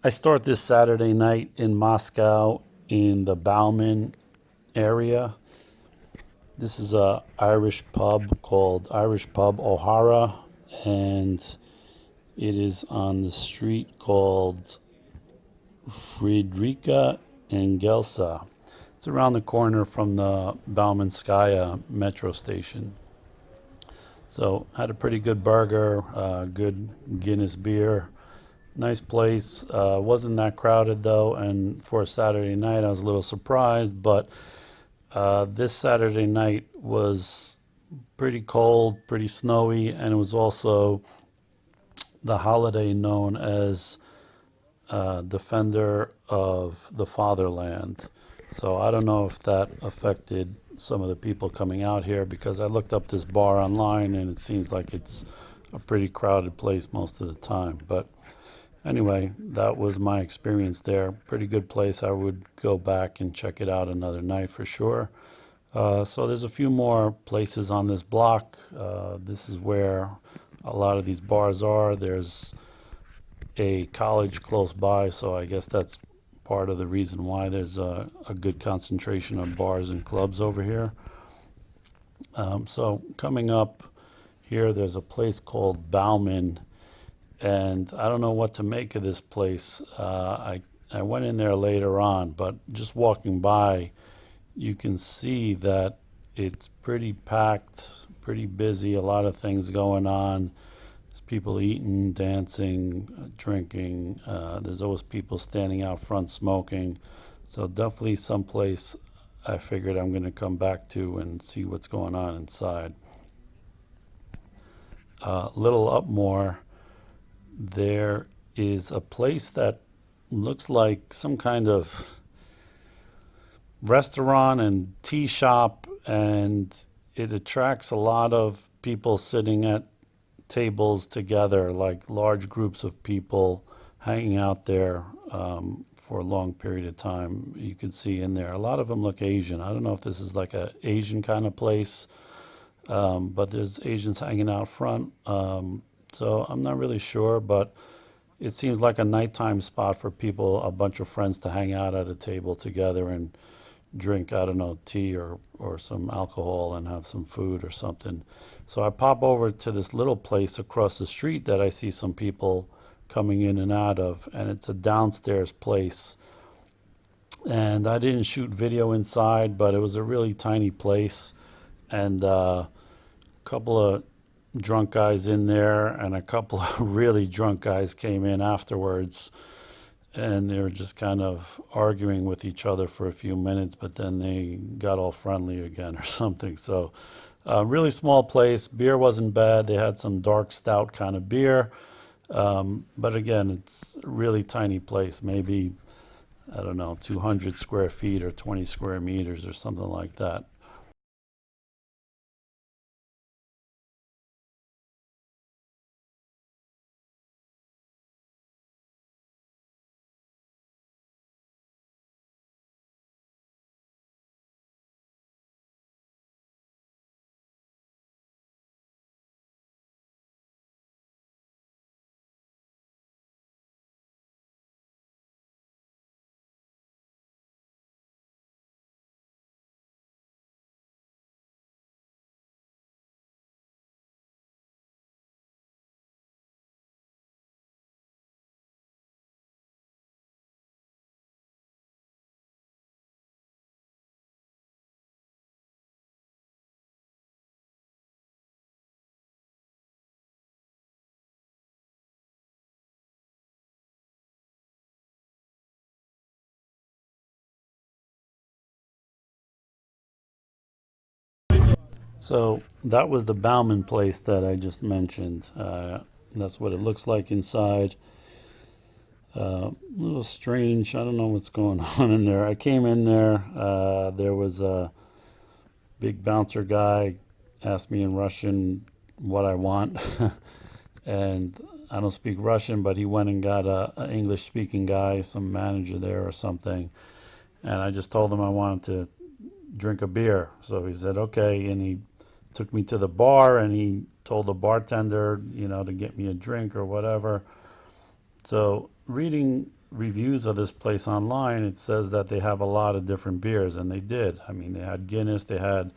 I start this Saturday night in Moscow in the Bauman area. This is a Irish pub called Irish Pub O'Hara, and it is on the street called Friedrika Engelsa. It's around the corner from the Baumanskaya Metro Station. So had a pretty good burger, good Guinness beer. Nice place. Wasn't that crowded though, and for a Saturday night, I was a little surprised. But this Saturday night was pretty cold, pretty snowy, and it was also the holiday known as Defender of the Fatherland. So I don't know if that affected some of the people coming out here because I looked up this bar online and it seems like it's a pretty crowded place most of the time. But anyway, that was my experience there. Pretty good place. I would go back and check it out another night for sure. So there's a few more places on this block. This is where a lot of these bars are. There's a college close by, so I guess that's part of the reason why there's a good concentration of bars and clubs over here. So coming up here, there's a place called Bauman, and I don't know what to make of this place. I went in there later on, but just walking by, you can see that it's pretty packed, pretty busy, a lot of things going on. There's people eating, dancing, drinking. There's always people standing out front smoking. So definitely someplace I figured I'm going to come back to and see what's going on inside. A little up more, there is a place that looks like some kind of restaurant and tea shop, and it attracts a lot of people sitting at tables together, like large groups of people hanging out there for a long period of time. You can see in there. A lot of them look Asian. I don't know if this is like a Asian kind of place, but there's Asians hanging out front. So I'm not really sure, but it seems like a nighttime spot for people, a bunch of friends to hang out at a table together and drink, I don't know, tea or some alcohol and have some food or something. So I pop over to this little place across the street that I see some people coming in and out of, and it's a downstairs place. And I didn't shoot video inside, but it was a really tiny place, and a couple of drunk guys in there, and a couple of really drunk guys came in afterwards and they were just kind of arguing with each other for a few minutes, but then they got all friendly again or something. So, really small place. Beer wasn't bad. They had some dark stout kind of beer. But again, it's a really tiny place, maybe, I don't know, 200 square feet or 20 square meters or something like that. So that was the Bauman place that I just mentioned. That's what it looks like inside. A little strange. I don't know what's going on in there. I came in there. There was a big bouncer guy asked me in Russian what I want, and I don't speak Russian, but he went and got a English speaking guy, some manager there or something, and I just told him I wanted to drink a beer. So he said okay, and he took me to the bar and he told the bartender, to get me a drink or whatever. So reading reviews of this place online, it says that they have a lot of different beers, and they did. I mean, they had Guinness, they had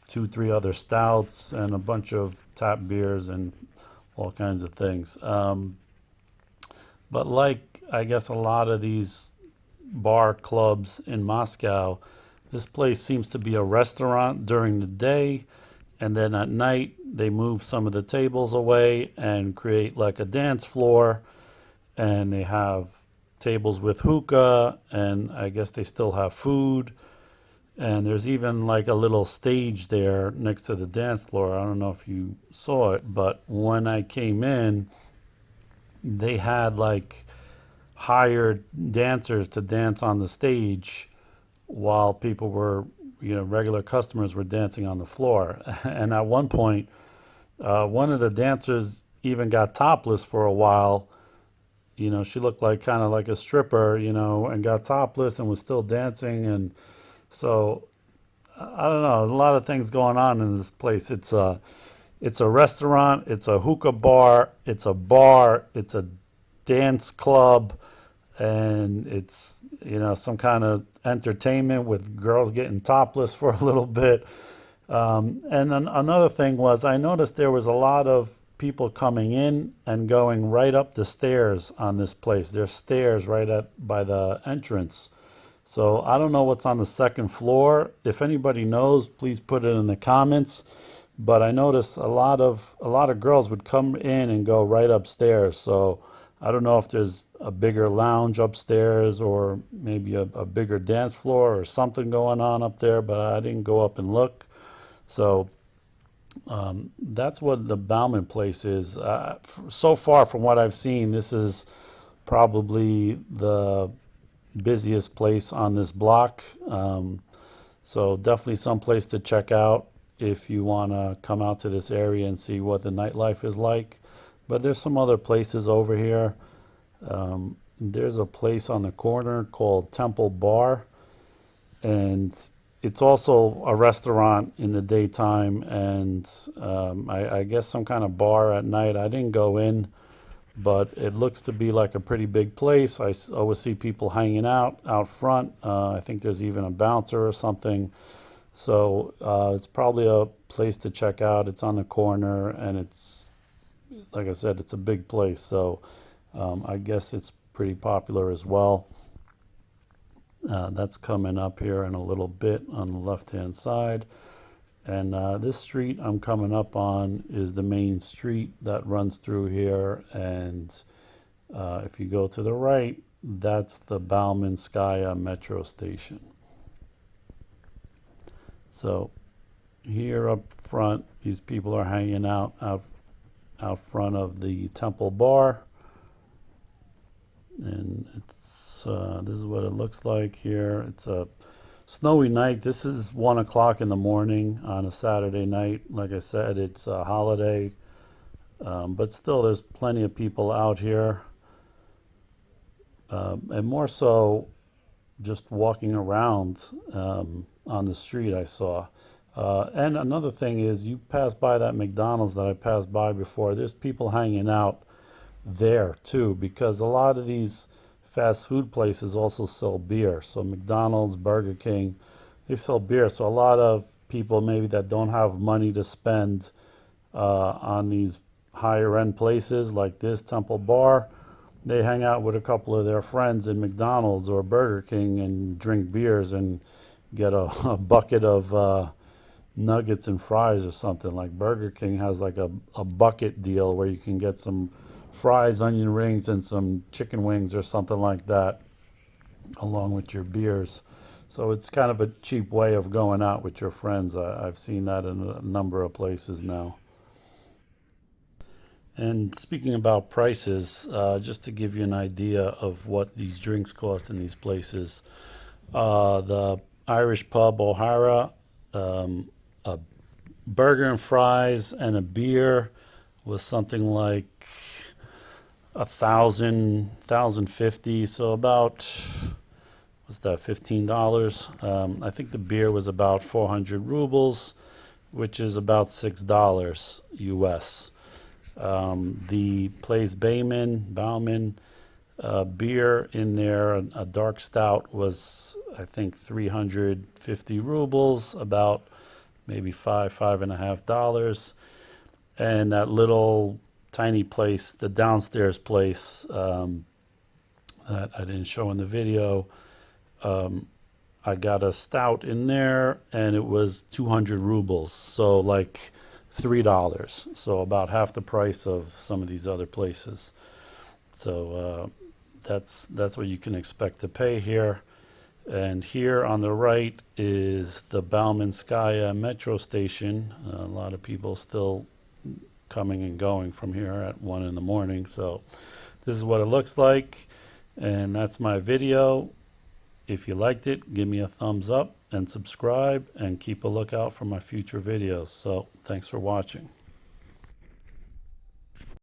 two, three other stouts, and a bunch of tap beers and all kinds of things. But like, I guess a lot of these bar clubs in Moscow, this place seems to be a restaurant during the day, and then at night they move some of the tables away and create like a dance floor, and they have tables with hookah, and I guess they still have food. And there's even like a little stage there next to the dance floor. I don't know if you saw it, but when I came in, they had like hired dancers to dance on the stage while people were, regular customers were dancing on the floor. And at one point, one of the dancers even got topless for a while. She looked like kind of like a stripper, and got topless and was still dancing. And so I don't know, a lot of things going on in this place. It's a restaurant, it's a hookah bar, it's a dance club, and it's some kind of entertainment with girls getting topless for a little bit. And another thing was, I noticed there was a lot of people coming in and going right up the stairs on this place. There's stairs right at by the entrance. So I don't know what's on the second floor. If anybody knows, please put it in the comments. But I noticed a lot of girls would come in and go right upstairs. So I don't know if there's a bigger lounge upstairs or maybe a bigger dance floor or something going on up there, but I didn't go up and look. So that's what the Bauman place is. So far, from what I've seen, this is probably the busiest place on this block. So definitely some place to check out if you want to come out to this area and see what the nightlife is like. But there's some other places over here. There's a place on the corner called Temple Bar, and it's also a restaurant in the daytime, and I guess some kind of bar at night. I didn't go in, but it looks to be like a pretty big place. I always see people hanging out front. I think there's even a bouncer or something. So it's probably a place to check out. It's on the corner, and it's, like I said, it's a big place. So I guess it's pretty popular as well. That's coming up here in a little bit on the left-hand side. And this street I'm coming up on is the main street that runs through here. And if you go to the right, that's the Baumanskaya Metro Station. So here up front, these people are hanging out front of the Temple Bar. And this is what it looks like here. It's a snowy night. This is 1 o'clock in the morning on a Saturday night. Like I said, it's a holiday, but still there's plenty of people out here, and more so just walking around on the street I saw. And another thing is, you pass by that McDonald's that I passed by before, there's people hanging out there too, because a lot of these fast food places also sell beer. So McDonald's, Burger King, they sell beer. So a lot of people maybe that don't have money to spend on these higher end places like this Temple Bar, they hang out with a couple of their friends in McDonald's or Burger King and drink beers and get a bucket of nuggets and fries or something. Like Burger King has like a bucket deal where you can get some fries, onion rings, and some chicken wings or something like that, along with your beers. So it's kind of a cheap way of going out with your friends. I've seen that in a number of places now. And speaking about prices, just to give you an idea of what these drinks cost in these places, the Irish pub O'Hara, a burger and fries and a beer was something like 1,050, so about, what's that, $15. I think the beer was about 400 rubles, which is about $6 US. The place Bauman, Beer in there, a dark stout was, I think, 350 rubles, about maybe $5.50. And that little tiny place, the downstairs place, that I didn't show in the video, I got a stout in there and it was 200 rubles. So like $3. So about half the price of some of these other places. So that's what you can expect to pay here. And here on the right is the Baumanskaya Metro Station. A lot of people still coming and going from here at 1 in the morning. So this is what it looks like. And that's my video. If you liked it, give me a thumbs up and subscribe and keep a lookout for my future videos. So thanks for watching.